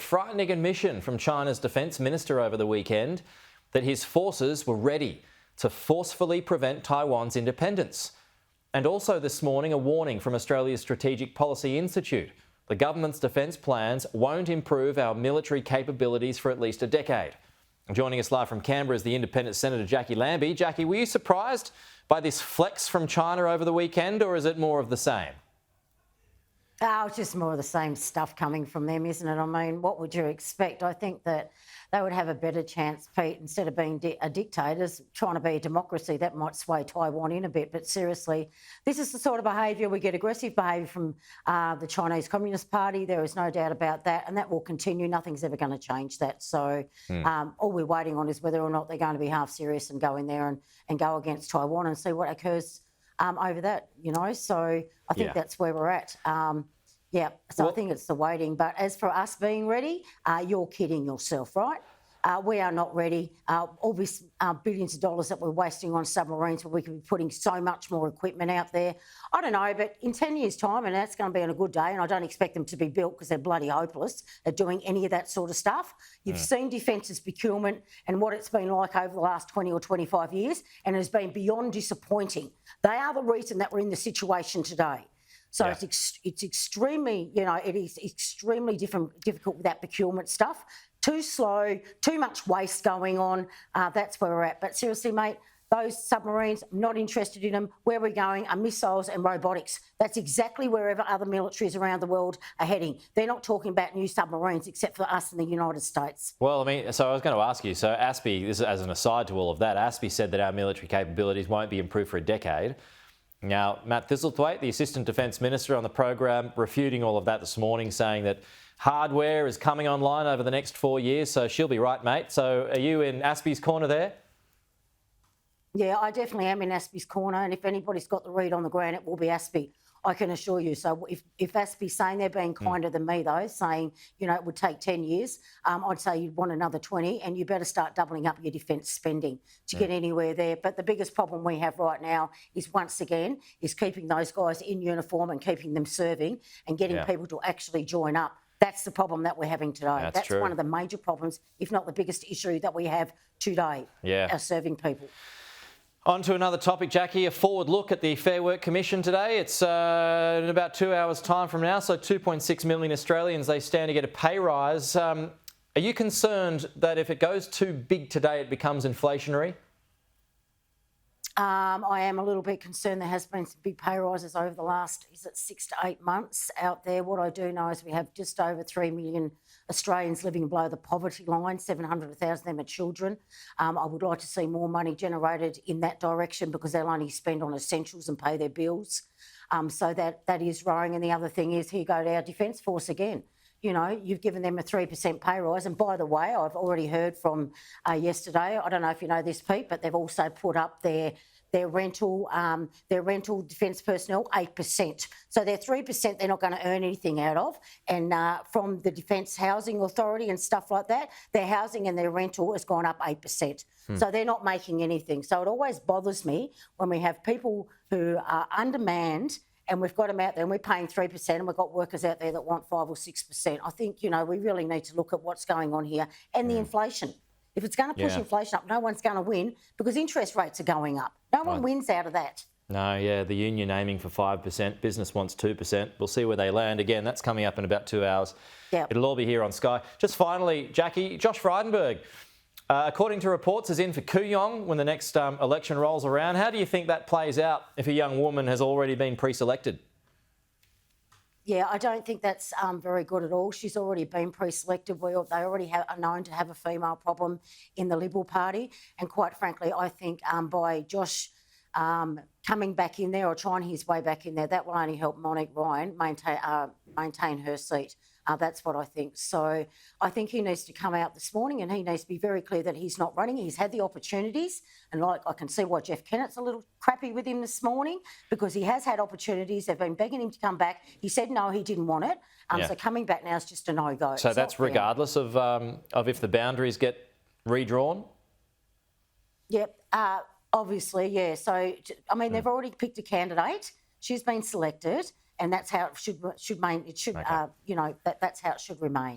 frightening admission from China's defence minister over the weekend that his forces were ready to forcefully prevent Taiwan's independence. And also this morning, a warning from Australia's Strategic Policy Institute. The government's defence plans won't improve our military capabilities for at least a decade. Joining us live from Canberra is the Independent Senator Jacqui Lambie. Jacqui, were you surprised by this flex from China over the weekend, or is it more of the same? Oh, it's just more of the same stuff coming from them, isn't it? I mean, what would you expect? I think that they would have a better chance, Pete, instead of being a dictators, trying to be a democracy. That might sway Taiwan in a bit. But seriously, this is the sort of behaviour we get, aggressive behaviour from the Chinese Communist Party. There is no doubt about that. And that will continue. Nothing's ever going to change that. So all we're waiting on is whether or not they're going to be half serious and go in there and go against Taiwan and see what occurs over that, you know. So I think that's where we're at. I think it's the waiting. But as for us being ready, you're kidding yourself, right? We are not ready. All these billions of dollars that we're wasting on submarines, where we could be putting so much more equipment out there. I don't know, but in 10 years' time, and that's going to be on a good day, and I don't expect them to be built because they're bloody hopeless at doing any of that sort of stuff. You've seen Defence's procurement and what it's been like over the last 20 or 25 years, and it has been beyond disappointing. They are the reason that we're in the situation today. So it's extremely, it is extremely difficult with that procurement stuff. Too slow, too much waste going on. That's where we're at. But seriously, mate, those submarines, I'm not interested in them. Where we're going are missiles and robotics. That's exactly wherever other militaries around the world are heading. They're not talking about new submarines, except for us in the United States. Well, I mean, so I was going to ask you, so ASPI, this is as an aside to all of that, ASPI said that our military capabilities won't be improved for a decade. Now, Matt Thistlethwaite, the Assistant Defence Minister on the program, refuting all of that this morning, saying that hardware is coming online over the next 4 years, so she'll be right, mate. So are you in ASPI's corner there? Yeah, I definitely am in ASPI's corner, and if anybody's got the read on the ground, it will be ASPI, I can assure you. So if ASPI's saying they're being kinder than me, though, saying, it would take 10 years, I'd say you'd want another 20, and you better start doubling up your defence spending to get anywhere there. But the biggest problem we have right now is, once again, is keeping those guys in uniform and keeping them serving and getting people to actually join up. That's the problem that we're having today. That's one of the major problems, if not the biggest issue that we have today, are serving people. On to another topic, Jacqui, a forward look at the Fair Work Commission today. It's in about 2 hours' time from now, so 2.6 million Australians, they stand to get a pay rise. Are you concerned that if it goes too big today, it becomes inflationary? I am a little bit concerned. There has been some big pay rises over the last, 6 to 8 months out there. What I do know is we have just over 3 million Australians living below the poverty line, 700,000 of them are children. I would like to see more money generated in that direction, because they'll only spend on essentials and pay their bills. So that is growing. And the other thing is, here you go to our Defence Force again. You've given them a 3% pay rise. And by the way, I've already heard from yesterday, I don't know if you know this, Pete, but they've also put up their rental defence personnel 8%. So their 3% they're not going to earn anything out of. And from the Defence Housing Authority and stuff like that, their housing and their rental has gone up 8%. So they're not making anything. So it always bothers me when we have people who are undermanned, and we've got them out there and we're paying 3%, and we've got workers out there that want 5 or 6%. I think, we really need to look at what's going on here, and the inflation. If it's going to push inflation up, no one's going to win, because interest rates are going up. No one wins out of that. No, the union aiming for 5%, business wants 2%. We'll see where they land. Again, that's coming up in about 2 hours. It'll all be here on Sky. Just finally, Jacqui, Josh Frydenberg, according to reports, is in for Kooyong when the next election rolls around. How do you think that plays out if a young woman has already been pre-selected? Yeah, I don't think that's very good at all. She's already been pre-selected. They already are known to have a female problem in the Liberal Party. And quite frankly, I think by Josh coming back in there, or trying his way back in there, that will only help Monique Ryan maintain her seat. That's what I think. So I think he needs to come out this morning, and he needs to be very clear that he's not running. He's had the opportunities, and I can see why Jeff Kennett's a little crappy with him this morning, because he has had opportunities. They've been begging him to come back. He said no, he didn't want it. So coming back now is just a no-go. So that's regardless of if the boundaries get redrawn? Yep, obviously, yeah. So, I mean, they've already picked a candidate. She's been selected. And that's how it should remain. That's how it should remain.